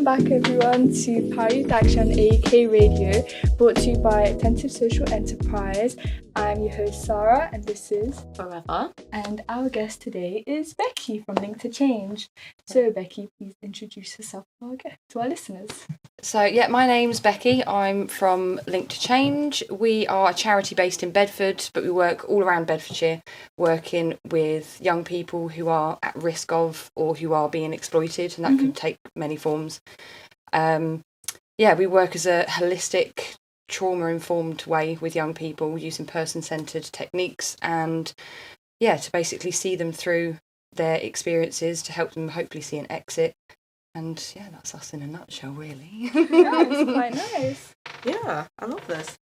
back everyone to Power Youth Action AK Radio, brought to you by Attentive Social Enterprise. I'm your host Sarah and this is Forever. And our guest today is Becky from Link to Change. So Becky, please introduce yourself to our listeners. So my name's Becky. I'm from Link to Change. We are a charity based in Bedford, but we work all around Bedfordshire, working with young people who are at risk of or who are being exploited, and that can take many forms. We work as a holistic, trauma-informed way with young people using person-centred techniques and, to basically see them through their experiences to help them hopefully see an exit. And that's us in a nutshell, really. That's quite nice. Yeah, I love this.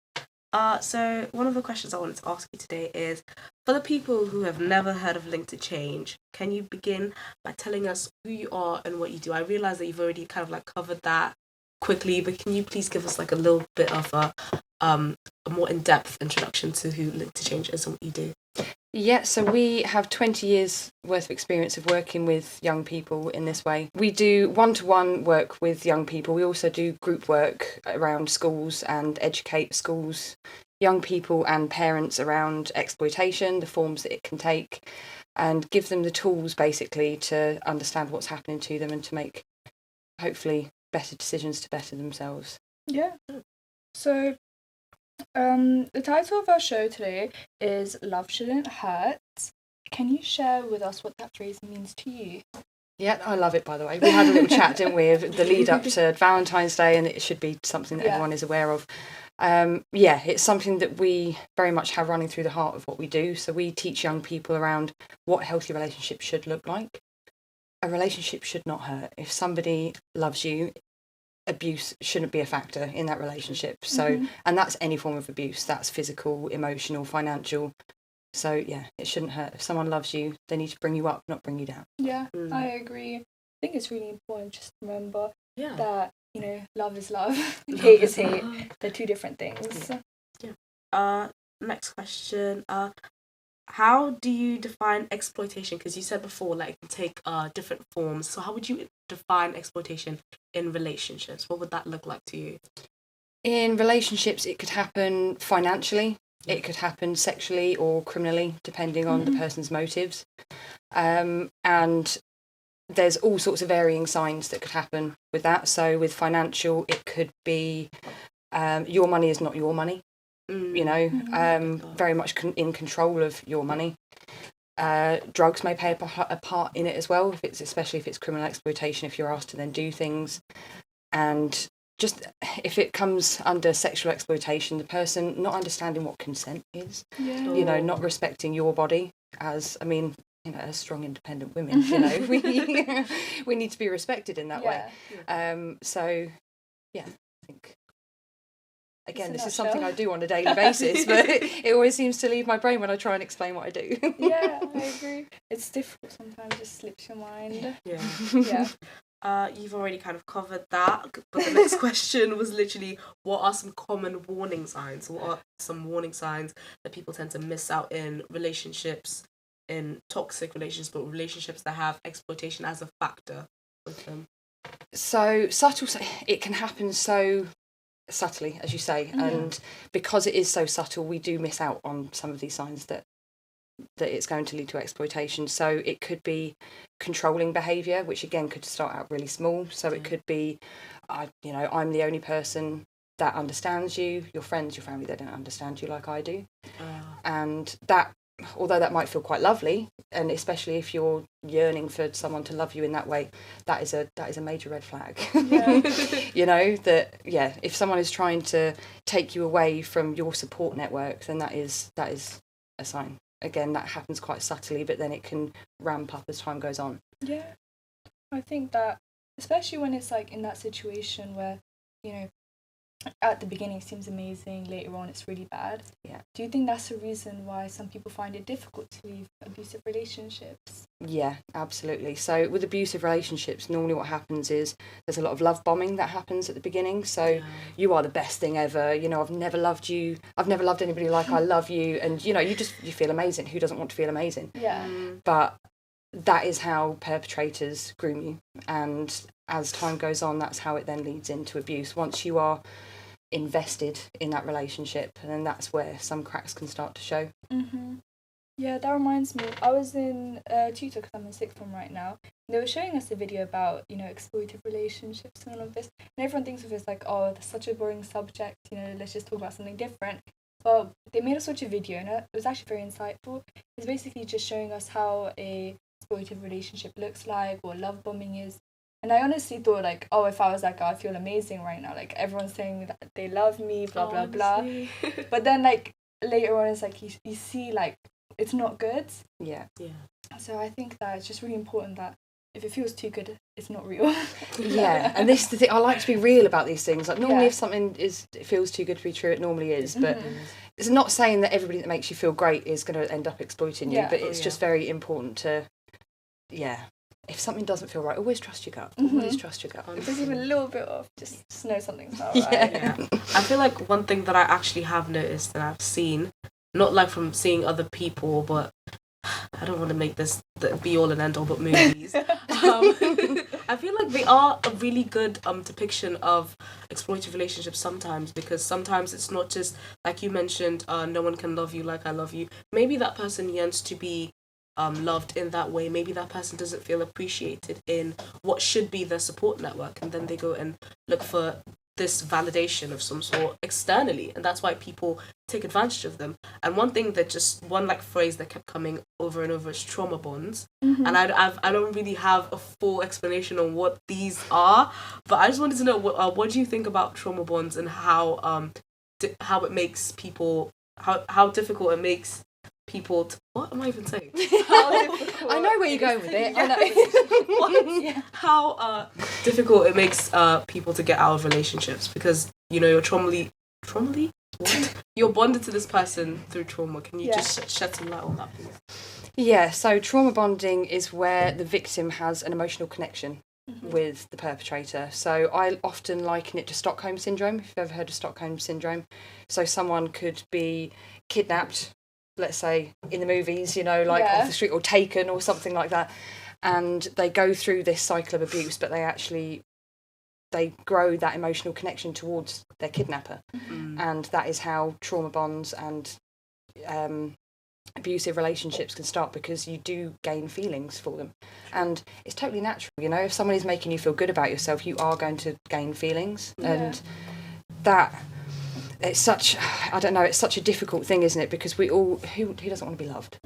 So one of the questions I wanted to ask you today is, for the people who have never heard of Link to Change, can you begin by telling us who you are and what you do? I realise that you've already kind of covered that quickly, but can you please give us a little bit of a more in-depth introduction to who Link to Change is and what you do? Yeah, so we have 20 years worth of experience of working with young people in this way. We do one-to-one work with young people. We also do group work around schools and educate schools, young people and parents around exploitation, the forms that it can take, and give them the tools basically to understand what's happening to them and to make, hopefully, better decisions to better themselves. Yeah. So the title of our show today is Love Shouldn't Hurt. Can you share with us what that phrase means to you? Yeah, I love it, by the way. We had a little chat, didn't we, of the lead up to Valentine's Day, and it should be something that everyone is aware of. It's something that we very much have running through the heart of what we do. So we teach young people around what healthy relationships should look like. A relationship should not hurt. If somebody loves you, abuse shouldn't be a factor in that relationship. So, and that's any form of abuse. That's physical, emotional, financial. So, it shouldn't hurt. If someone loves you, they need to bring you up, not bring you down. Yeah, I agree. I think it's really important just to remember that, love is love, hate is hate. They're two different things. Yeah. Next question. How do you define exploitation? Because you said before, it can take different forms. So how would you define exploitation in relationships? What would that look like to you? In relationships, it could happen financially. It could happen sexually or criminally, depending on the person's motives. And there's all sorts of varying signs that could happen with that. So with financial, it could be your money is not your money. Very much in control of your money. Drugs may play a part in it as well, especially if it's criminal exploitation, if you're asked to then do things. And just if it comes under sexual exploitation, the person not understanding what consent is, not respecting your body as, as strong, independent women, we need to be respected in that way. I think... Again, this is something I do on a daily basis, but it always seems to leave my brain when I try and explain what I do. Yeah, I agree. It's difficult sometimes, it just slips your mind. Yeah. You've already kind of covered that, but the next question was literally, what are some common warning signs? What are some warning signs that people tend to miss out in relationships, in toxic relationships, but relationships that have exploitation as a factor with them? So it can happen so subtly, as you say, and because it is so subtle, we do miss out on some of these signs that it's going to lead to exploitation. So it could be controlling behaviour, which again could start out really small. So it could be, I'm the only person that understands you. Your friends, your family, they don't understand you like I do. And that, although that might feel quite lovely, and especially if you're yearning for someone to love you in that way, that is a major red flag. If someone is trying to take you away from your support network, then that is a sign. Again, that happens quite subtly, but then it can ramp up as time goes on. Yeah, I think that, especially when it's in that situation where, at the beginning it seems amazing, later on it's really bad. Yeah. Do you think that's the reason why some people find it difficult to leave abusive relationships? Yeah, absolutely. So with abusive relationships, normally what happens is there's a lot of love bombing that happens at the beginning. So you are the best thing ever. I've never loved you. I've never loved anybody like I love you. And, you feel amazing. Who doesn't want to feel amazing? Yeah. But that is how perpetrators groom you, and as time goes on, that's how it then leads into abuse. Once you are invested in that relationship, and then that's where some cracks can start to show. Yeah, that reminds me. I was in tutor because I'm in sixth form right now. They were showing us a video about, you know, exploitative relationships and all of this. And everyone thinks of it as like, oh, that's such a boring subject, you know, let's just talk about something different. But they made us watch a video and it was actually very insightful. It's basically just showing us how a exploitative relationship looks like, what love bombing is. And I honestly thought like, oh, if I was that guy, I feel amazing right now. Like everyone's saying that they love me, blah, blah, blah. But then like later on, it's like you see like, it's not good. Yeah. So I think that it's just really important that if it feels too good, it's not real. Yeah, and this is the thing. I like to be real about these things. Like normally, if something it feels too good to be true, it normally is. But it's not saying that everybody that makes you feel great is going to end up exploiting you. But it's just very important to, if something doesn't feel right, always trust your gut. Always trust your gut. If there's even a little bit off, just know something's not right. Yeah. I feel like one thing that I actually have noticed and I've seen, not like from seeing other people, but I don't want to make this the be all and end all, but movies. I feel like they are a really good depiction of exploitative relationships sometimes, because sometimes it's not just like you mentioned, no one can love you like I love you. Maybe that person yearns to be loved in that way. Maybe that person doesn't feel appreciated in what should be their support network, and then they go and look for this validation of some sort externally, and that's why people take advantage of them. And one phrase that kept coming over and over is trauma bonds. And I don't really have a full explanation on what these are, but I just wanted to know what do you think about trauma bonds and how it makes people how difficult it makes people what am I even saying? I know where you're going with it. I know. How difficult it makes people to get out of relationships, because you know you're trauma-ly? What? You're bonded to this person through trauma. Can you just shed some light on that, please? Yeah, so trauma bonding is where the victim has an emotional connection with the perpetrator. So I often liken it to Stockholm Syndrome, if you've ever heard of Stockholm Syndrome. So someone could be kidnapped, let's say, in the movies, you know, like off the street, or taken or something like that. And they go through this cycle of abuse, but they grow that emotional connection towards their kidnapper. And that is how trauma bonds and abusive relationships can start, because you do gain feelings for them. And it's totally natural, you know, if someone is making you feel good about yourself, you are going to gain feelings. And that... it's such a difficult thing, isn't it? Because we all, who doesn't want to be loved?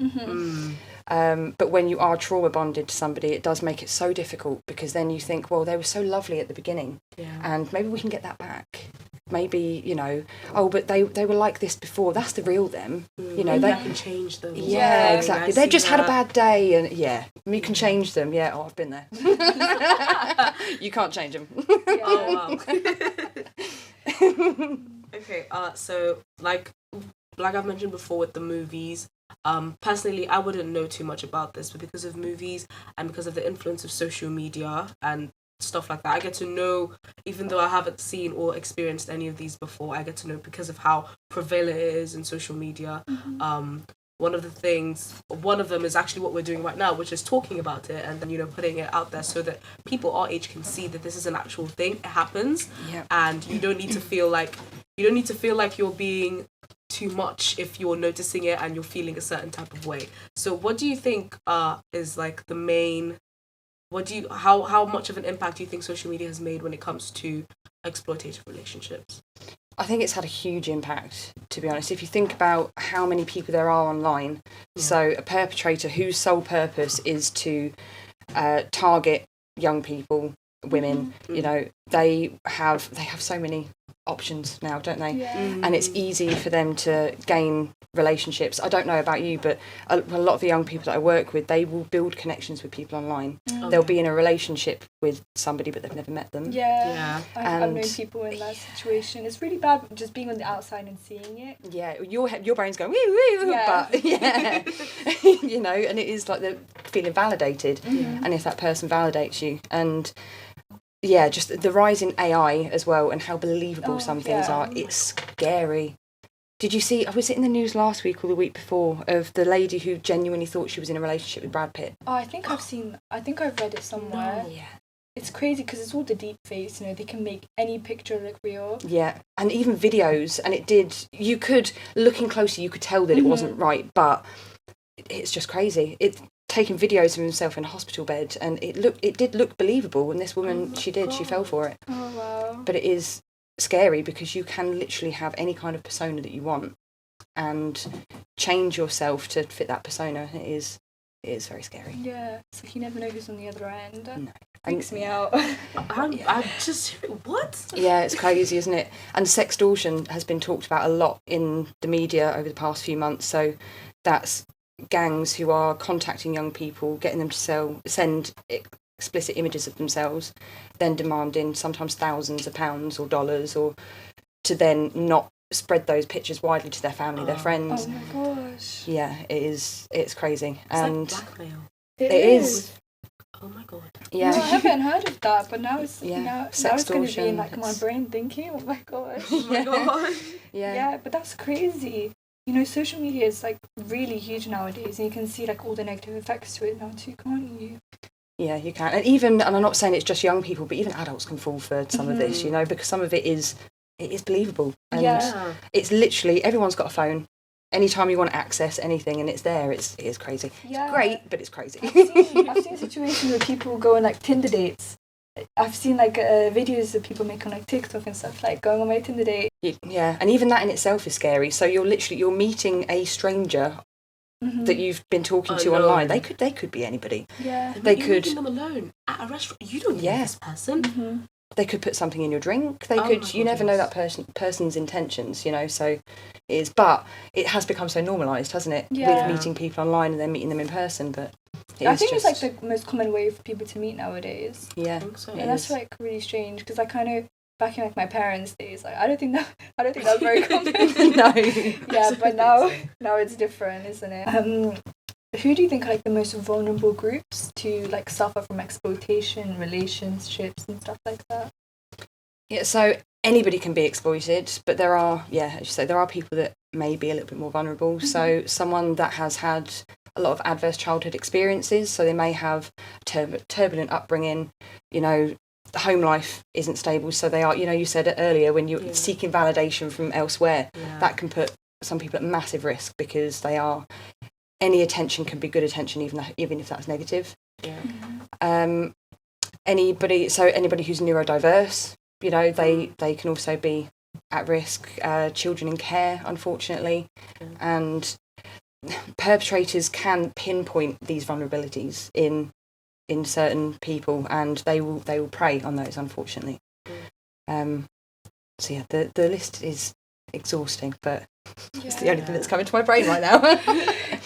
But when you are trauma bonded to somebody, it does make it so difficult, because then you think, well, they were so lovely at the beginning, and maybe we can get that back. Maybe, you know, oh, but they were like this before. That's the real them. You know, they can change them. Yeah, exactly. They just had a bad day, and you can change them. Yeah, I've been there. You can't change them. Oh wow. Okay, so like I've mentioned before with the movies, personally I wouldn't know too much about this, but because of movies and because of the influence of social media and stuff like that, I get to know, even though I haven't seen or experienced any of these before, I get to know because of how prevalent it is in social media. One of them is actually what we're doing right now, which is talking about it and then, you know, putting it out there so that people our age can see that this is an actual thing. It happens. And you don't need to feel like you're being too much if you're noticing it and you're feeling a certain type of way. So what do you think is like the main, how much of an impact do you think social media has made when it comes to exploitative relationships? I think it's had a huge impact, to be honest. If you think about how many people there are online, so a perpetrator whose sole purpose is to target young people, women, you know, they have so many options now, don't they? And it's easy for them to gain relationships. I don't know about you, but a lot of the young people that I work with, they will build connections with people online. They'll be in a relationship with somebody, but they've never met them. I've known people in that situation. It's really bad just being on the outside and seeing it. Your brain's going woo woo, but you know, and it is like they're feeling validated, and if that person validates you, and just the rise in AI as well, and how believable some things are. It's scary. Did you see, was it in the news last week or the week before, of the lady who genuinely thought she was in a relationship with Brad Pitt? Oh, I think I've read it somewhere. No. Yeah. It's crazy because it's all the deep face, they can make any picture look real. Yeah, and even videos, and you could, looking closer, you could tell that it wasn't right, but it's just crazy. It's taking videos of himself in a hospital bed, and it did look believable, and this woman, she fell for it. Oh, wow. But it is scary because you can literally have any kind of persona that you want and change yourself to fit that persona. It is very scary. Yeah, it's like you never know who's on the other end. No. Freaks me out. I'm just, what? Yeah, it's crazy, isn't it? And sextortion has been talked about a lot in the media over the past few months. So that's gangs who are contacting young people, getting them to send explicit images of themselves, then demanding sometimes thousands of pounds or dollars, or to then not spread those pictures widely to their family, their friends. Oh my gosh. Yeah, it's crazy. It's and like blackmail. It is. Oh my god. Yeah. No, I haven't heard of that, but now it's Yeah. now it's going to be in Sextortion, like my brain thinking, oh my gosh. Oh my god. Yeah. But that's crazy. Social media is like really huge nowadays, and you can see like all the negative effects to it now too, can't you? Yeah, you can. And I'm not saying it's just young people, but even adults can fall for some of this, because some of it is believable. And it's literally, everyone's got a phone. Anytime you want to access anything and it's there, it is crazy. Yeah. It's great, but it's crazy. I've seen situations where people go on like Tinder dates. I've seen like videos of people making like TikTok and stuff, like going on my Tinder date. Yeah, and even that in itself is scary. So you're meeting a stranger that you've been talking to online. They could be anybody. Yeah. They You're could meeting them alone at a restaurant. You don't know this person. Mm-hmm. They could put something in your drink. They Oh could. my You never know goodness. that person's intentions. So it is. But it has become so normalised, hasn't it? Yeah. With meeting people online and then meeting them in person. But I think it's like the most common way for people to meet nowadays. Yeah, I think so. And that's like really strange because I kind of back in like my parents' days, like I don't think that was very common. No. Yeah, but now it's different, isn't it? Who do you think are like the most vulnerable groups to like suffer from exploitation, relationships, and stuff like that? Yeah, so anybody can be exploited, but there are, as you say, there are people that may be a little bit more vulnerable. So someone that has had a lot of adverse childhood experiences, so they may have turbulent upbringing, the home life isn't stable, so they are, you said it earlier, when you're seeking validation from elsewhere, that can put some people at massive risk because any attention can be good attention, even if that's negative. Yeah. Anybody who's neurodiverse, they can also be at risk. Children in care, unfortunately, and perpetrators can pinpoint these vulnerabilities in certain people, and they will prey on those, unfortunately. So yeah, the list is exhausting, but it's the only thing that's coming to my brain right now.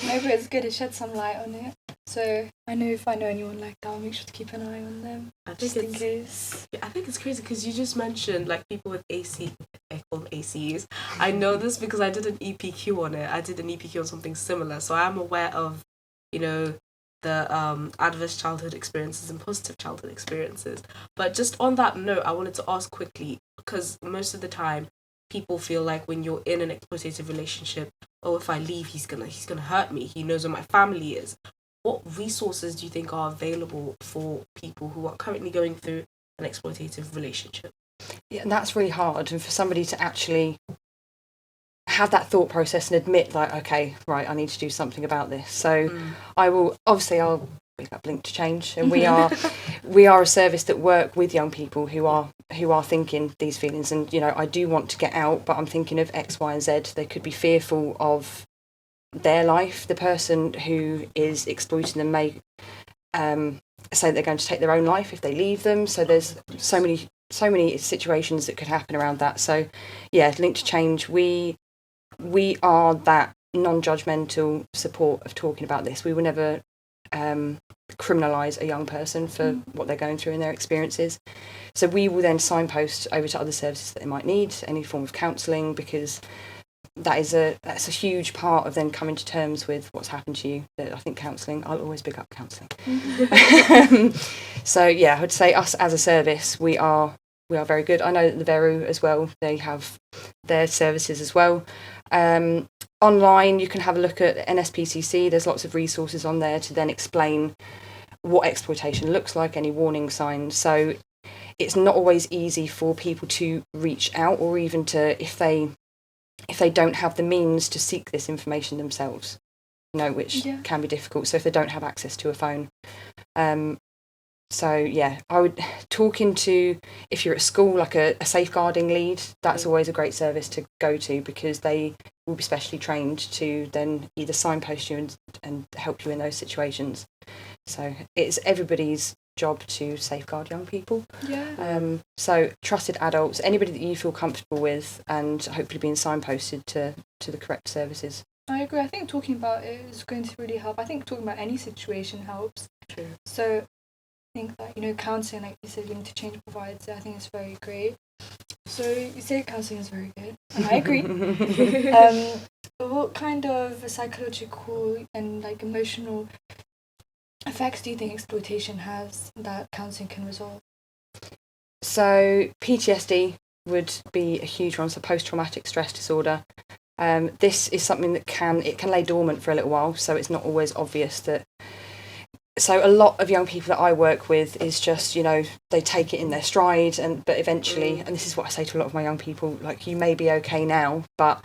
No, but it's good to shed some light on it. So I know if I know anyone like that, I'll make sure to keep an eye on them, just in case. I think it's crazy because you just mentioned like people with I call them ACUs. I know this because I did an EPQ on it. I did an EPQ on something similar, so I'm aware of, the adverse childhood experiences and positive childhood experiences. But just on that note, I wanted to ask quickly, because most of the time people feel like when you're in an exploitative relationship, if I leave, he's gonna hurt me. He knows where my family is. What resources do you think are available for people who are currently going through an exploitative relationship? Yeah, and that's really hard, and for somebody to actually have that thought process and admit, like, okay, right, I need to do something about this. So I'll pick up Link to Change, and we are a service that work with young people who are thinking these feelings, and I do want to get out, but I'm thinking of X, Y, and Z. They could be fearful of their life. The person who is exploiting them may say they're going to take their own life if they leave them. So there's so many situations that could happen around that. So yeah, Link to Change, we are that non-judgmental support of talking about this. We will never criminalise a young person for what they're going through in their experiences. So we will then signpost over to other services that they might need, any form of counselling, because that's a huge part of then coming to terms with what's happened to you. That I think counselling, I'll always pick up counselling. So yeah, I would say us as a service, we are very good. I know that the VERU as well, they have their services as well. Online, you can have a look at NSPCC. There's lots of resources on there to then explain what exploitation looks like, any warning signs. So it's not always easy for people to reach out, or even to, if they don't have the means to seek this information themselves, which can be difficult. So if they don't have access to a phone. So yeah, I would talk into, if you're at school, like a safeguarding lead, that's always a great service to go to, because they will be specially trained to then either signpost you and help you in those situations. So it's everybody's job to safeguard young people. Yeah. So trusted adults, anybody that you feel comfortable with, and hopefully being signposted to the correct services. I agree. I think talking about it is going to really help. I think talking about any situation helps. True. So I think that, counselling, like you said, Linked to Change provides it. I think it's very great. So you say counselling is very good, and I agree. But what kind of psychological and like emotional effects do you think exploitation has that counselling can resolve? So PTSD would be a huge one. So post-traumatic stress disorder. This is something that can lay dormant for a little while, so it's not always obvious that. So a lot of young people that I work with is just, they take it in their stride, but eventually, and this is what I say to a lot of my young people, like, you may be okay now, but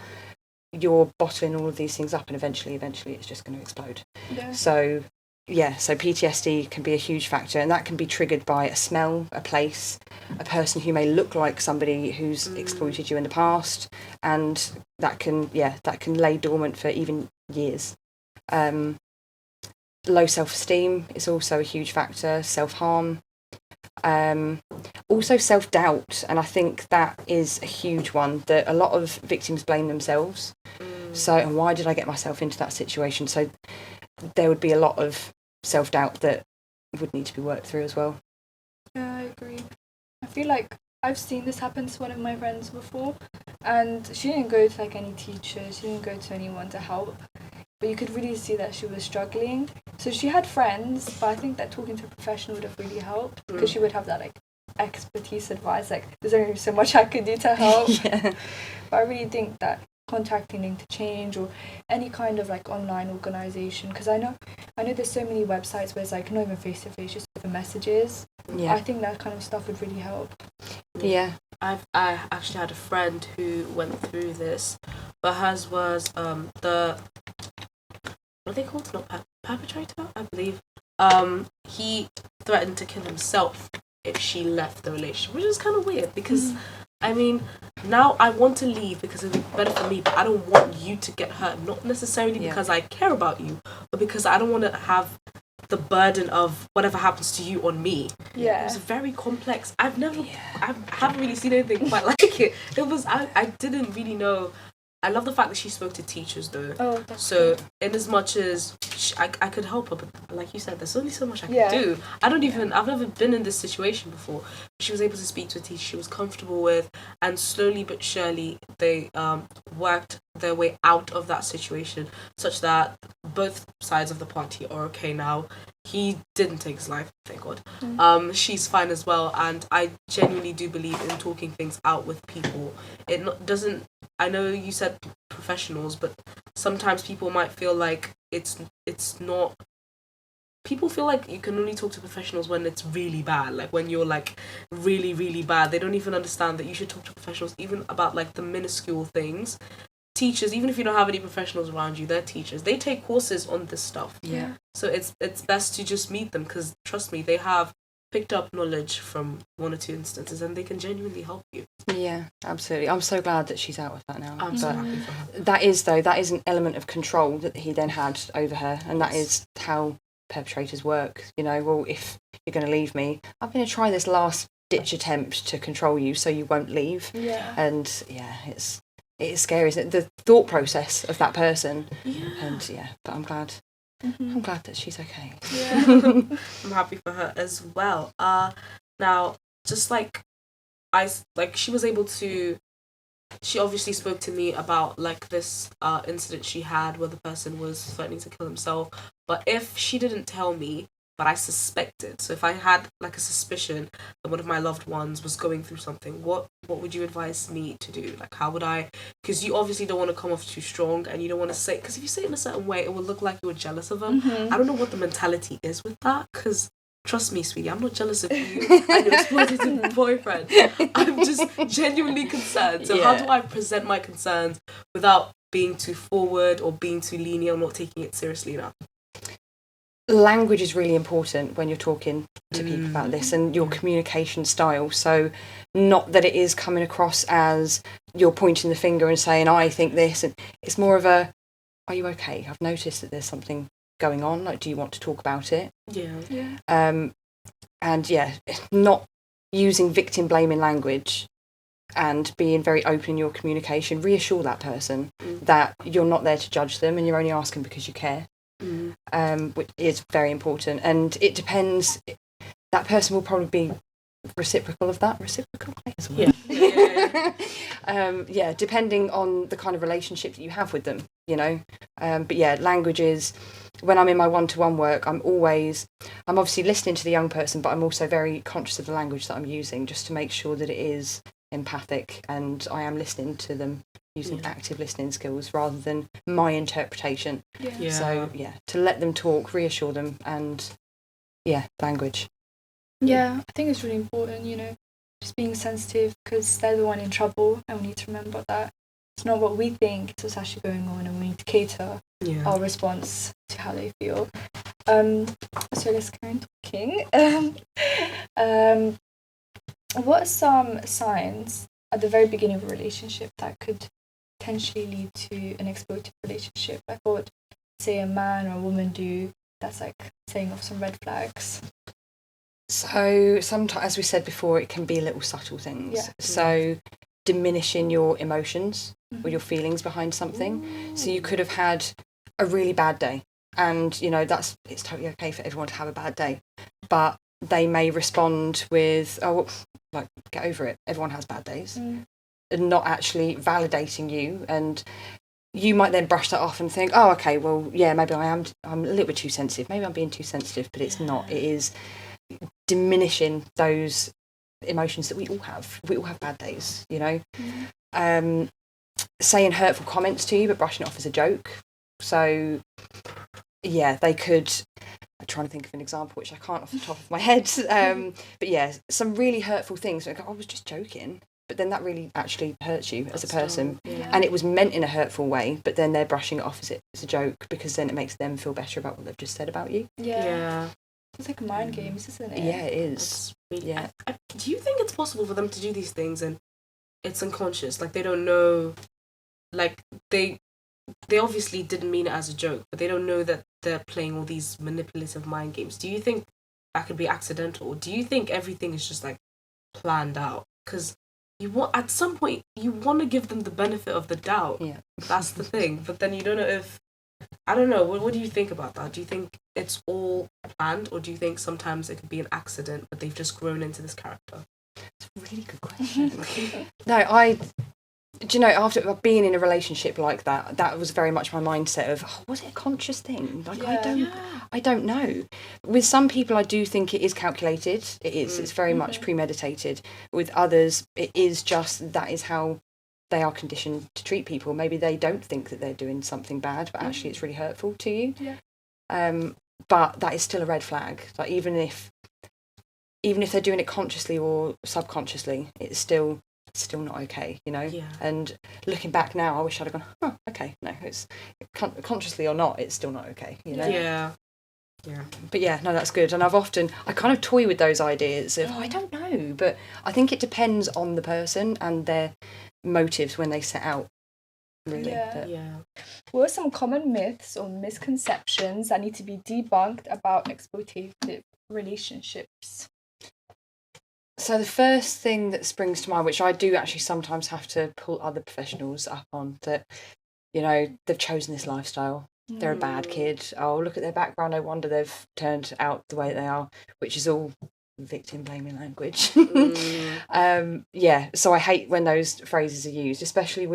you're bottling all of these things up, and eventually it's just going to explode. Yeah. So PTSD can be a huge factor, and that can be triggered by a smell, a place, a person who may look like somebody who's exploited you in the past, and that can lay dormant for even years. Low self-esteem is also a huge factor, self-harm, also self-doubt, and I think that is a huge one that a lot of victims blame themselves. So, and why did I get myself into that situation? So there would be a lot of self-doubt that would need to be worked through as well. Yeah, I agree. I feel like I've seen this happen to one of my friends before, and she didn't go to like any teachers, she didn't go to anyone to help, but you could really see that she was struggling. So she had friends, but I think that talking to a professional would have really helped, because she would have that like expertise advice, like there's only so much I could do to help. Yeah. But I really think that contacting Linked to Change or any kind of like online organisation, because I know there's so many websites where it's like not even face to face, just over messages. Yeah. I think that kind of stuff would really help. Yeah. I actually had a friend who went through this, but hers was the, what are they called? Not perpetrator, I believe. He threatened to kill himself if she left the relationship, which is kind of weird, because I mean, now I want to leave because it'll be better for me, but I don't want you to get hurt, not necessarily because I care about you, but because I don't want to have the burden of whatever happens to you on me. Yeah. It was very complex. I haven't really seen anything quite like it. It was, I didn't really know. I love the fact that she spoke to teachers though. Oh, that's so good. in as much as I could help her, but like you said, there's only so much I can do. I've never been in this situation before. She was able to speak to a teacher she was comfortable with, and slowly but surely they worked their way out of that situation, such that both sides of the party are okay now. He didn't take his life, thank God. She's fine as well, and I genuinely do believe in talking things out with people. Doesn't. I know you said professionals, but sometimes people might feel like it's not. People feel like you can only talk to professionals when it's really bad, like when you're like really, really bad. They don't even understand that you should talk to professionals even about like the minuscule things. Teachers, even if you don't have any professionals around you, they're teachers. They take courses on this stuff. Yeah. So it's best to just meet them, because trust me, they have picked up knowledge from one or two instances, and they can genuinely help you. Yeah, absolutely. I'm so glad that she's out of that now. I'm so happy for her. That is an element of control that he then had over her, and that is how perpetrators work. Well, if you're going to leave me, I'm going to try this last ditch attempt to control you so you won't leave. Yeah. And it is scary, isn't it? The thought process of that person. Yeah. And but I'm glad. I'm glad that she's okay. Yeah. I'm happy for her as well. Now, just like she was able to. She obviously spoke to me about like this incident she had where the person was threatening to kill himself. But if she didn't tell me, but I suspected. So if I had like a suspicion that one of my loved ones was going through something, what would you advise me to do? Like, how would I? Because you obviously don't want to come off too strong, and you don't want to say, because if you say it in a certain way, it will look like you were jealous of them. I don't know what the mentality is with that, because trust me, sweetie, I'm not jealous of you and your exploitative boyfriend. I'm just genuinely concerned. So how do I present my concerns without being too forward or being too lenient or not taking it seriously enough? Language is really important when you're talking to people about this, and your communication style. So not that it is coming across as you're pointing the finger and saying, I think this, and it's more of a, are you okay? I've noticed that there's something going on. Like, do you want to talk about it? Yeah. And not using victim blaming language and being very open in your communication. Reassure that person that you're not there to judge them and you're only asking because you care. Which is very important, and it depends. That person will probably be reciprocal of that. Reciprocal, as well. Depending on the kind of relationship that you have with them, But languages. When I'm in my one-to-one work, I'm obviously listening to the young person, but I'm also very conscious of the language that I'm using, just to make sure that it is empathic and I am listening to them using active listening skills rather than my interpretation. So to let them talk, reassure them, and language. I think it's really important, just being sensitive, because they're the one in trouble, and we need to remember that it's not what we think, it's what's actually going on, and we need to cater our response to how they feel. So let's carry on talking. What are some signs at the very beginning of a relationship that could potentially lead to an exploitative relationship? Like, what would, say, a man or a woman do that's like setting off some red flags? So sometimes, as we said before, it can be little subtle things. So diminishing your emotions or your feelings behind something. So you could have had a really bad day, and it's totally okay for everyone to have a bad day, but they may respond with, get over it, everyone has bad days, and not actually validating you. And you might then brush that off and think, oh, okay, well, maybe I'm a little bit too sensitive, maybe I'm being too sensitive, but it's not. It is diminishing those emotions that we all have bad days, saying hurtful comments to you but brushing it off as a joke. So they could, I'm trying to think of an example which I can't off the top of my head, but some really hurtful things like, I was just joking, but then that really actually hurts you as a person, and it was meant in a hurtful way, but then they're brushing it off as a joke, because then it makes them feel better about what they've just said about you. It's like mind games, isn't it? Yeah, it is. Do you think it's possible for them to do these things and it's unconscious? Like, they don't know, like, they obviously didn't mean it as a joke, but they don't know that they're playing all these manipulative mind games. Do you think that could be accidental? Or do you think everything is just, like, planned out? Because at some point, you want to give them the benefit of the doubt. Yeah. That's the thing. But then you don't know if... I don't know. What do you think about that? Do you think it's all planned, or do you think sometimes it could be an accident, but they've just grown into this character? It's a really good question. After being in a relationship like that was very much my mindset of, was it a conscious thing? Like, I don't know. With some people, I do think it is calculated. It is. It's very much premeditated. With others, it is just, that is how they are conditioned to treat people. Maybe they don't think that they're doing something bad, but actually it's really hurtful to you. But that is still a red flag. Like, even if they're doing it consciously or subconsciously, it's still not okay, And looking back now, I wish I'd have gone, oh, okay, no, it's consciously or not, it's still not okay, But that's good. And I kind of toy with those ideas of, I don't know, but I think it depends on the person and their motives when they set out, really. What are some common myths or misconceptions that need to be debunked about exploitative relationships? So the first thing that springs to mind, which I do actually sometimes have to pull other professionals up on, that, they've chosen this lifestyle. They're a bad kid. Oh, look at their background. No wonder they've turned out the way they are, which is all victim blaming language. So I hate when those phrases are used, especially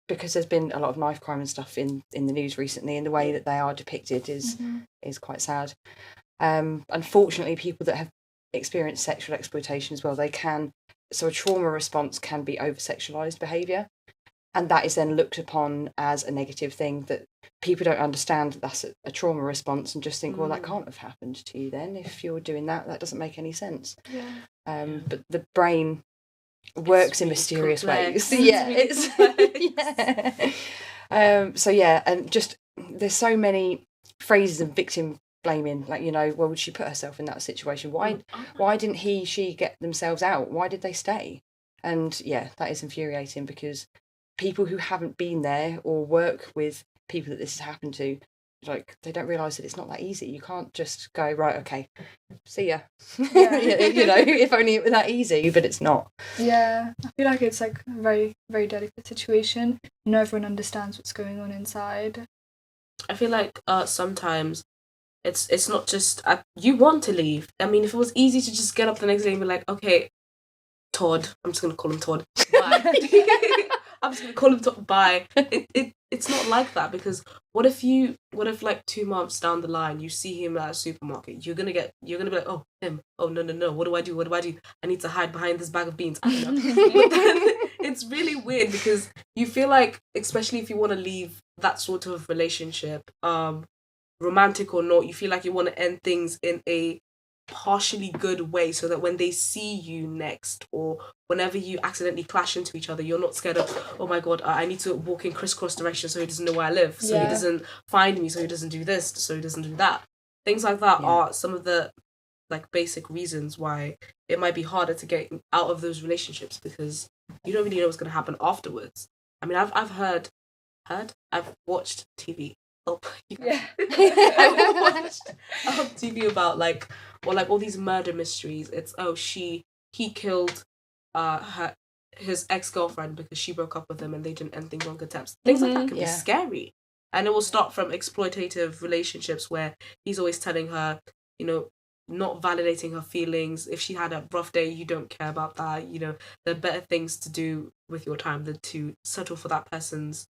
because there's been a lot of knife crime and stuff in the news recently, and the way that they are depicted is quite sad. Unfortunately, people that have experienced sexual exploitation as well, so a trauma response can be over-sexualized behaviour, and that is then looked upon as a negative thing, that people don't understand that that's a trauma response and just think, well, that can't have happened to you then. If you're doing that doesn't make any sense. But the brain works in mysterious ways. So yeah, and just there's so many phrases of victim blaming, like, well, would she put herself in that situation? Why didn't she get themselves out? Why did they stay? And yeah, that is infuriating, because people who haven't been there or work with people that this has happened to, like, they don't realise that it's not that easy. You can't just go, right, okay, see ya. If only it were that easy, but it's not. Yeah, I feel like it's like a very, very delicate situation. Not everyone understands what's going on inside. I feel like sometimes it's not just you want to leave. I mean, if it was easy to just get up the next day and be like, okay, Todd, I'm just gonna call him Todd. Bye. I'm just gonna call him Todd. Bye. It's not like that, because what if like 2 months down the line you see him at a supermarket? You're gonna be like, oh, him. Oh, no. What do I do? I need to hide behind this bag of beans. I don't know. But then it's really weird, because you feel like, especially if you want to leave that sort of relationship, romantic or not, you feel like you want to end things in a partially good way, so that when they see you next, or whenever you accidentally clash into each other, you're not scared of, oh my god, I need to walk in crisscross directions so he doesn't know where I live, so he doesn't find me, so he doesn't do this, so he doesn't do that. Things like that are some of the like basic reasons why it might be harder to get out of those relationships, because you don't really know what's going to happen afterwards. I mean, I've watched TV. I've watched TV about all these murder mysteries. It's he killed his ex-girlfriend because she broke up with him and they didn't end things on good terms. Things like that can be scary, and it will start from exploitative relationships where he's always telling her, not validating her feelings. If she had a rough day, you don't care about that. There are better things to do with your time than to settle for that person's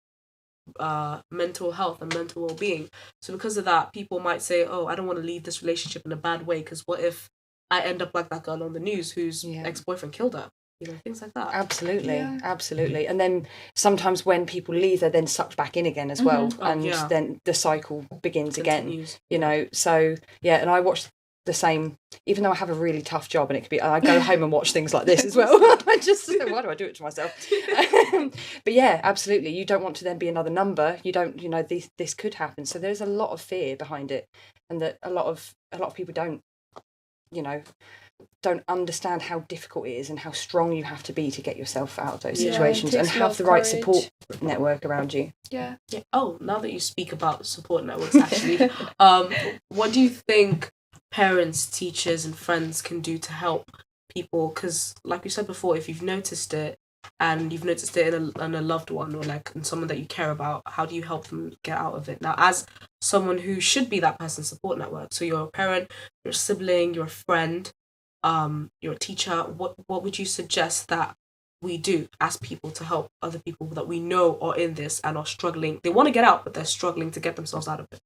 mental health and mental well-being. So because of that, people might say, oh, I don't want to leave this relationship in a bad way, because what if I end up like that girl on the news whose ex-boyfriend killed her? Things like that. Absolutely. And then sometimes when people leave, they're then sucked back in again as well, then the cycle begins again. So yeah. And I watch the same, even though I have a really tough job, and I go home and watch things like this as well. I just, why do I do it to myself? But yeah, absolutely. You don't want to then be another number. You don't, this could happen. So there's a lot of fear behind it, and that a lot of people don't understand how difficult it is and how strong you have to be to get yourself out of those situations, and have the right support network around you. Yeah. Oh, now that you speak about support networks, actually, what do you think parents, teachers and friends can do to help people? Because like you said before, if you've noticed it, and you've noticed it in a loved one, or like in someone that you care about, how do you help them get out of it? Now, as someone who should be that person's support network, so you're a parent, you're a sibling, you're a friend, you're a teacher, what would you suggest that we do as people to help other people that we know are in this and are struggling? They want to get out, but they're struggling to get themselves out of it.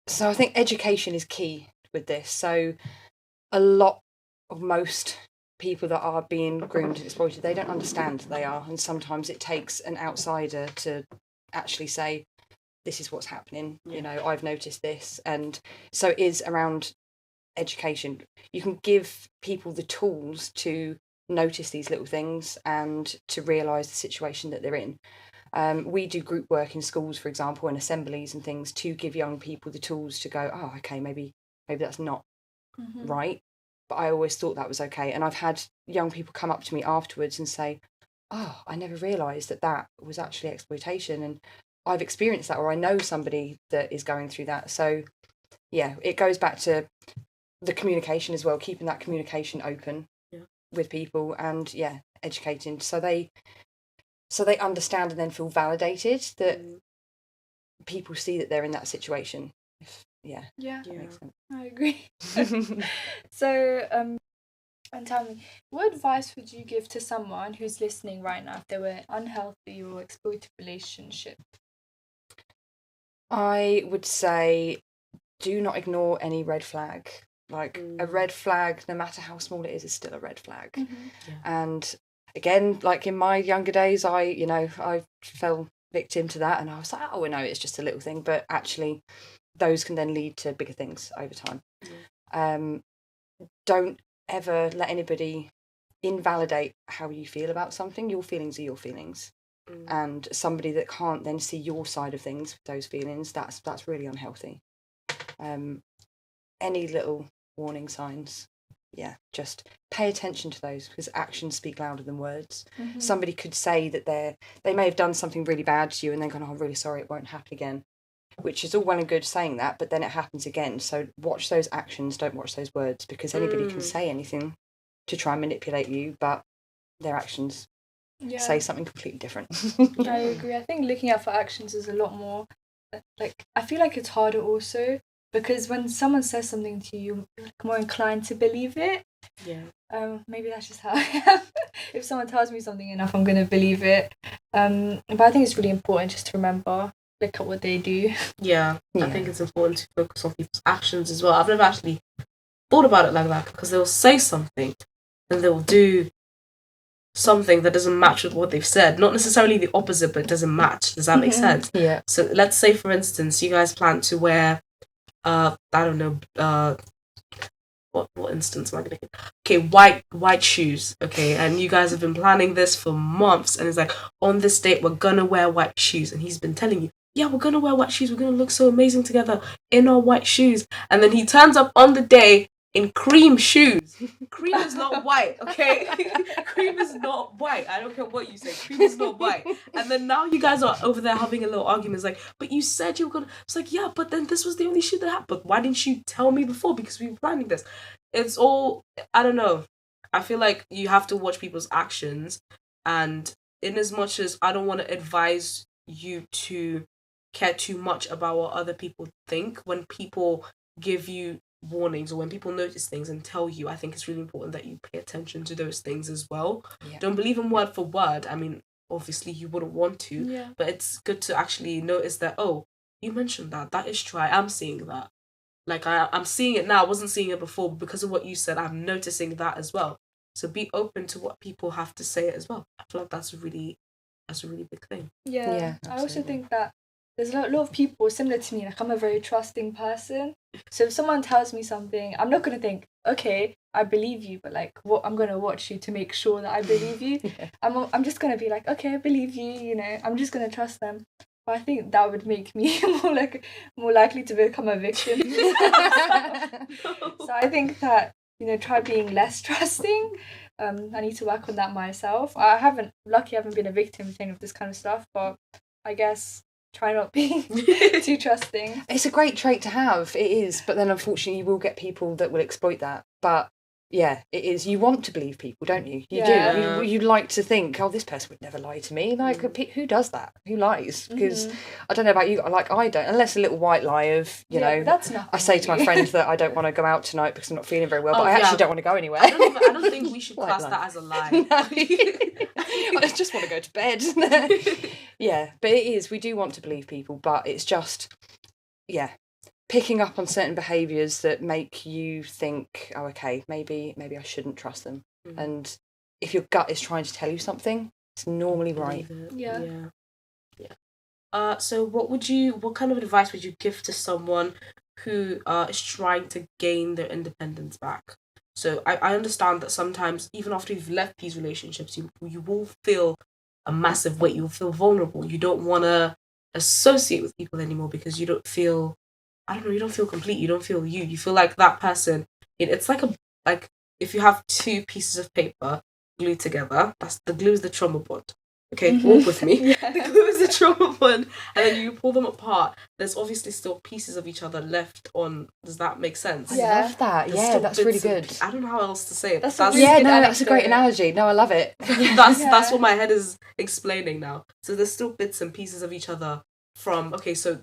So I think education is key with this. So most people that are being groomed and exploited, they don't understand they are, and sometimes it takes an outsider to actually say, this is what's happening, I've noticed this. And so it is around education. You can give people the tools to notice these little things and to realise the situation that they're in. We do group work in schools, for example, and assemblies and things, to give young people the tools to go, oh, okay, maybe that's not right. But I always thought that was okay. And I've had young people come up to me afterwards and say, oh, I never realised that was actually exploitation, and I've experienced that, or I know somebody that is going through that. So yeah, it goes back to the communication as well, keeping that communication open with people, and educating so they understand and then feel validated, that people see that they're in that situation. That makes sense. I agree. So and tell me, what advice would you give to someone who's listening right now if they were unhealthy or exploitive relationship? I would say do not ignore any red flag. Like a red flag, no matter how small it is still a red flag. And again, like in my younger days, I fell victim to that, and I was like, oh no, it's just a little thing. But actually, those can then lead to bigger things over time. Don't ever let anybody invalidate how you feel about something. Your feelings are your feelings. And somebody that can't then see your side of things with those feelings, that's really unhealthy. Any little warning signs, just pay attention to those, because actions speak louder than words. Somebody could say that they may have done something really bad to you and then gone, oh, I'm really sorry, it won't happen again, which is all well and good saying that, but then it happens again. So watch those actions, don't watch those words, because anybody can say anything to try and manipulate you, but their actions say something completely different. I agree. I think looking out for actions is a lot more, like, I feel like it's harder also, because when someone says something to you, you're more inclined to believe it. Maybe that's just how I am. If someone tells me something enough, I'm going to believe it. But I think it's really important just to remember, look at what they do. I think it's important to focus on people's actions as well. I've never actually thought about it like that, because they'll say something and they'll do something that doesn't match with what they've said. Not necessarily the opposite, but it doesn't match. Does that make sense? Yeah. So let's say, for instance, you guys plan to wear, I don't know, what instance am I going to get? Okay, white shoes, okay, and you guys have been planning this for months, and it's like, on this date, we're gonna wear white shoes, and he's been telling you, yeah, we're gonna wear white shoes, we're gonna look so amazing together in our white shoes, and then he turns up on the day in cream shoes. Cream is not white, okay? Cream is not white. I don't care what you say. Cream is not white. And then now you guys are over there having a little argument. It's like, but you said you were gonna. It's like, yeah, but then this was the only shoe that happened. But why didn't you tell me before? Because we were planning this. It's all, I don't know. I feel like you have to watch people's actions. And in as much as I don't want to advise you to care too much about what other people think, when people give you warnings or when people notice things and tell you, I think it's really important that you pay attention to those things as well. Don't believe them word for word. I mean, obviously you wouldn't want to, but it's good to actually notice that, oh, you mentioned that is true, I am seeing that, like I'm seeing it now, I wasn't seeing it before, but because of what you said, I'm noticing that as well. So be open to what people have to say as well. I feel like that's a really big thing. I also think that there's a lot of people similar to me. Like, I'm a very trusting person. So if someone tells me something, I'm not going to think, okay, I believe you, but like, what, I'm going to watch you to make sure that I believe you. I'm just going to be like, okay, I believe you, you know, I'm just going to trust them. But I think that would make me more likely to become a victim. So I think that, you know, try being less trusting. I need to work on that myself. I haven't been a victim to any of this kind of stuff, but I guess try not being too trusting. It's a great trait to have, it is, but then unfortunately you will get people that will exploit that. But yeah, it is. You want to believe people, don't you? You do. You'd like to think, oh, this person would never lie to me. Like, who does that? Who lies? Because I don't know about you, like, I don't, unless a little white lie of, you know, that's not. I say to my friend that I don't want to go out tonight because I'm not feeling very well, but I actually don't want to go anywhere. I don't think we should class that as a lie. No. I just want to go to bed. Yeah, but it is. We do want to believe people, but it's just, picking up on certain behaviours that make you think, oh, okay, maybe I shouldn't trust them. And if your gut is trying to tell you something, it's normally right. So what kind of advice would you give to someone who is trying to gain their independence back? So I understand that sometimes, even after you've left these relationships, you will feel a massive weight. You'll feel vulnerable. You don't want to associate with people anymore because you don't feel, I don't know, you don't feel complete. You don't feel you. You feel like that person. It's like if you have two pieces of paper glued together, the glue is the trauma bond. Okay, walk with me. The glue is the trauma bond, and then you pull them apart. There's obviously still pieces of each other left on. Does that make sense? I love that. That's really good. I don't know how else to say it. That's a great analogy. No, I love it. That's what my head is explaining now. So there's still bits and pieces of each other from. Okay, so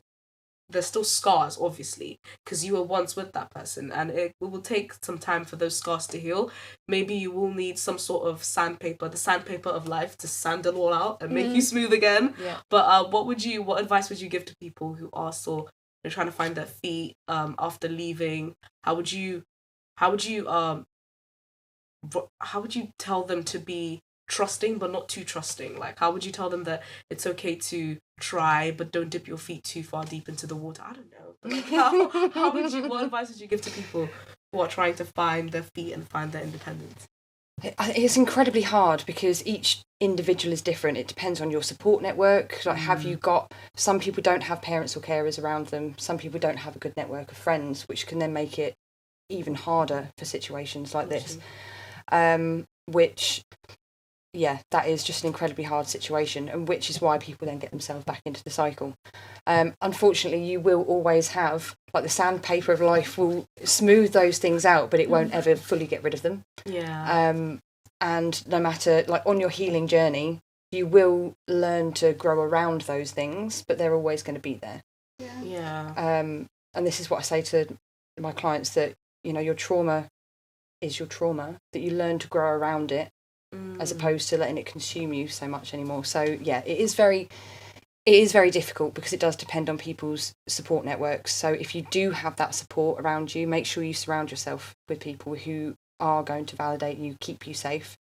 there's still scars, obviously, because you were once with that person, and it will take some time for those scars to heal. Maybe you will need some sort of sandpaper, the sandpaper of life, to sand it all out and make you smooth again. But what advice would you give to people who are still they're trying to find their feet after leaving, how would you tell them to be trusting but not too trusting? Like, how would you tell them that it's okay to try but don't dip your feet too far deep into the water? I don't know. But like, what advice would you give to people who are trying to find their feet and find their independence? It's incredibly hard because each individual is different. It depends on your support network. Like, have you got, some people don't have parents or carers around them. Some people don't have a good network of friends, which can then make it even harder for situations like this. Which, yeah, that is just an incredibly hard situation, and which is why people then get themselves back into the cycle. Unfortunately, you will always have, like, the sandpaper of life will smooth those things out, but it won't ever fully get rid of them. Yeah. And no matter, like, on your healing journey, you will learn to grow around those things, but they're always going to be there. Yeah. And this is what I say to my clients, that, you know, your trauma is your trauma, that you learn to grow around it, as opposed to letting it consume you so much anymore. So yeah, it is very difficult because it does depend on people's support networks. So if you do have that support around you, make sure you surround yourself with people who are going to validate you, keep you safe.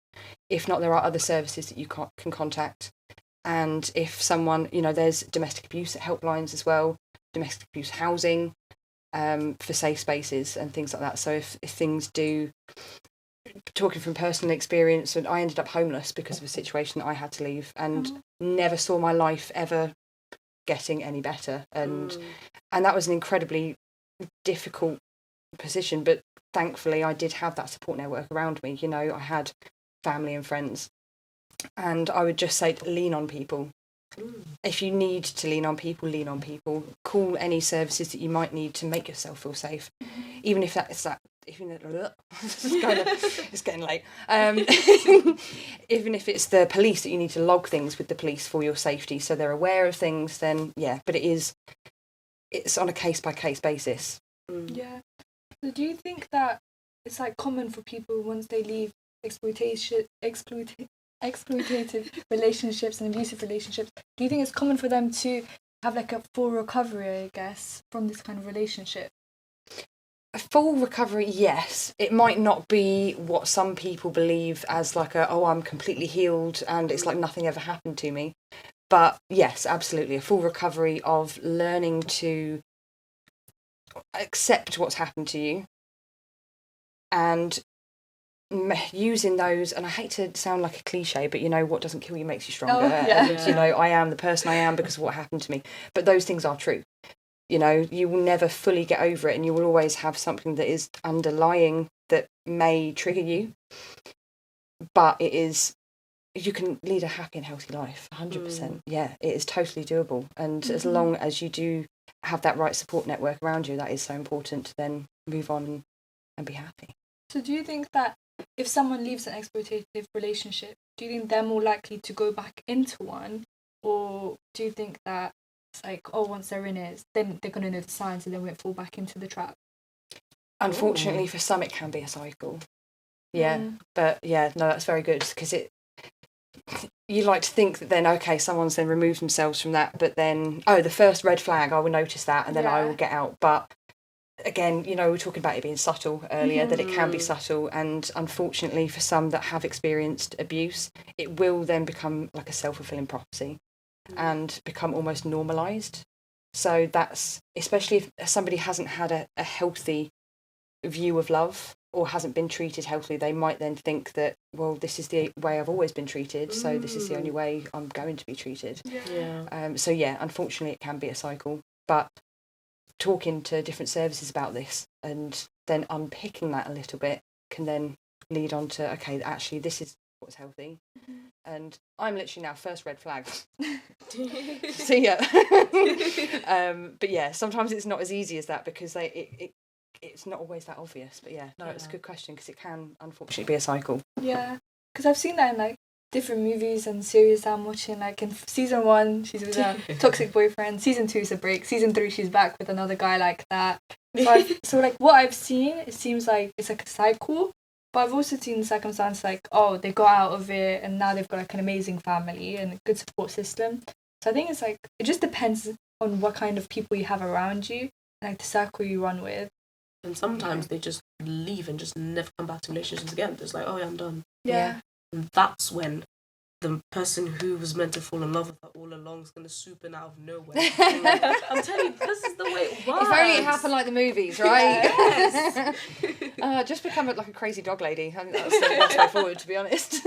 If not, there are other services that you can contact. And if someone, you know, there's domestic abuse helplines as well, domestic abuse housing, for safe spaces and things like that. So if things do, talking from personal experience, and I ended up homeless because of a situation that I had to leave, and never saw my life ever getting any better, and that was an incredibly difficult position, but thankfully I did have that support network around me. You know, I had family and friends, and I would just say to lean on people. If you need to lean on people. Call any services that you might need to make yourself feel safe, even if that's that. It's getting late. Even if it's the police, that you need to log things with the police for your safety, so they're aware of things. Then yeah, but it's on a case by case basis. Yeah. So do you think that it's like common for people once they leave exploitative relationships and abusive relationships, do you think it's common for them to have like a full recovery, I guess, from this kind of relationship? A full recovery, yes. It might not be what some people believe as like I'm completely healed and it's like nothing ever happened to me. But yes, absolutely, a full recovery of learning to accept what's happened to you and using those, and I hate to sound like a cliche, but you know, what doesn't kill you makes you stronger. And you know, I am the person I am because of what happened to me. But those things are true. You know, you will never fully get over it, and you will always have something that is underlying that may trigger you. But you can lead a happy and healthy life, 100%. Yeah, it is totally doable. And as long as you do have that right support network around you, that is so important to then move on and be happy. So do you think that if someone leaves an exploitative relationship, do you think they're more likely to go back into one? Or do you think that it's like, once they're in it, then they're going to know the signs and they won't fall back into the trap? Unfortunately, for some, it can be a cycle. Yeah, but yeah, no, that's very good, because you like to think that then, okay, someone's then removed themselves from that, but then, the first red flag, I will notice that, and then I will get out. But again, you know, we were talking about it being subtle earlier, that it can be subtle, and unfortunately for some that have experienced abuse, it will then become like a self-fulfilling prophecy and become almost normalised. So that's, especially if somebody hasn't had a healthy view of love or hasn't been treated healthily, they might then think that, well, this is the way I've always been treated, so this is the only way I'm going to be treated. So yeah, unfortunately it can be a cycle, but talking to different services about this and then unpicking that a little bit can then lead on to, okay, actually this is what's healthy. And I'm literally now first red flag. So yeah. But yeah, sometimes it's not as easy as that, because it's not always that obvious. But yeah, no, it's a good question, because it can unfortunately be a cycle. Yeah, because I've seen that in like different movies and series that I'm watching. Like in season 1, she's with a toxic boyfriend. Season 2 is a break. Season 3, she's back with another guy like that. So like what I've seen, it seems like it's like a cycle. But I've also seen circumstances like, they got out of it and now they've got like an amazing family and a good support system. So I think it's like, it just depends on what kind of people you have around you, and like the circle you run with. And sometimes they just leave and just never come back to relationships again. Just like, oh yeah, I'm done. Yeah. And that's when the person who was meant to fall in love with her all along is going to swoop in out of nowhere. I'm telling you, this is the way it works. If only it happened like the movies, right? Yes. Just become like a crazy dog lady. I think that's the best way forward, to be honest.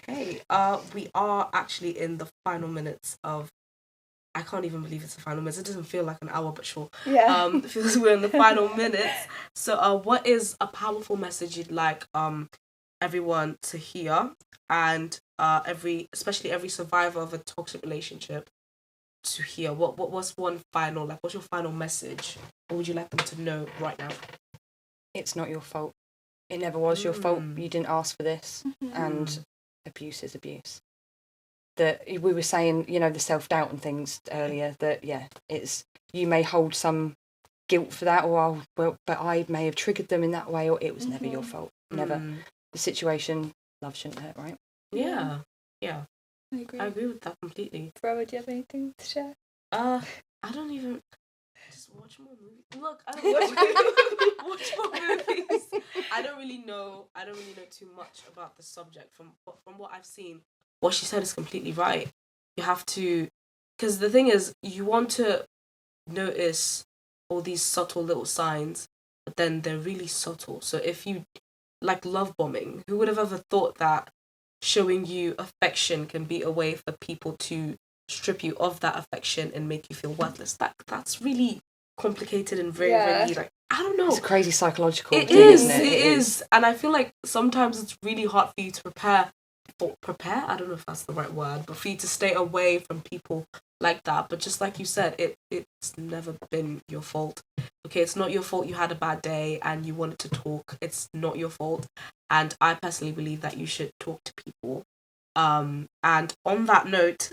Okay, we are actually in the final minutes of. I can't even believe it's the final minutes. It doesn't feel like an hour, but sure. Yeah. It feels we're in the final minutes. So, what is a powerful message you'd like everyone to hear, and especially every survivor of a toxic relationship to hear? What's one final, like, what's your final message? What would you like them to know right now? It's not your fault. It never was your fault. You didn't ask for this, and abuse is abuse. That we were saying, you know, the self-doubt and things earlier, that it's, you may hold some guilt for that, or but I may have triggered them in that way, or it was never your fault. Never. The situation, love shouldn't hurt, right? Yeah. I agree with that completely. VERU, do you have anything to share? I don't even. Just watch more movies. Look, I don't watch more movies. I don't really know too much about the subject. From what I've seen, what she said is completely right. You have to, because the thing is, you want to notice all these subtle little signs, but then they're really subtle. So if you, like love bombing, who would have ever thought that showing you affection can be a way for people to strip you of that affection and make you feel worthless? That's really complicated and very, very, like, I don't know. It's a crazy psychological thing, isn't it? It is. And I feel like sometimes it's really hard for you to prepare, I don't know if that's the right word, but for you to stay away from people like that. But just like you said, it's never been your fault. Okay, it's not your fault you had a bad day and you wanted to talk. It's not your fault. And I personally believe that you should talk to people. And on that note,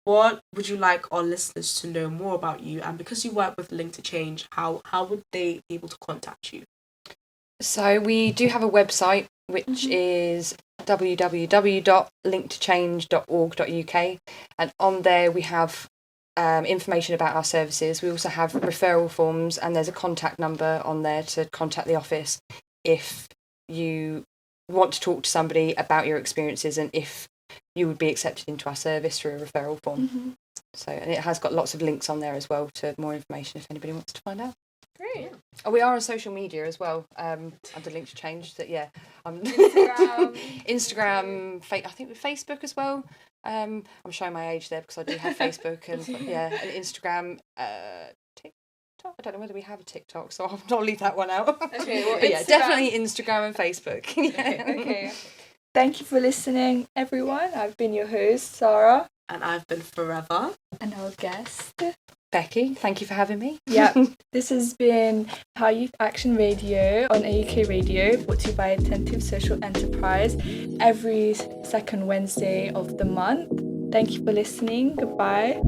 what would you like our listeners to know more about you? And because you work with Link to Change, how would they be able to contact you? So we do have a website, which is www.linktochange.org.uk, and on there we have information about our services. We also have referral forms, and there's a contact number on there to contact the office if you want to talk to somebody about your experiences and if you would be accepted into our service through a referral form. So, and it has got lots of links on there as well to more information if anybody wants to find out. Great. Oh, we are on social media as well, under Link to Change. That Instagram, I think with Facebook as well. I'm showing my age there because I do have Facebook and and Instagram, TikTok. I don't know whether we have a TikTok, so I'll leave that one out. Okay, well, but definitely Instagram and Facebook. Okay. Thank you for listening, everyone. I've been your host, Sarah. And I've been Forever. And our guest, Becky. Thank you for having me. Yeah, this has been How Youth Action Radio on AUK Radio, brought to you by Attentive Social Enterprise every second Wednesday of the month. Thank you for listening. Goodbye.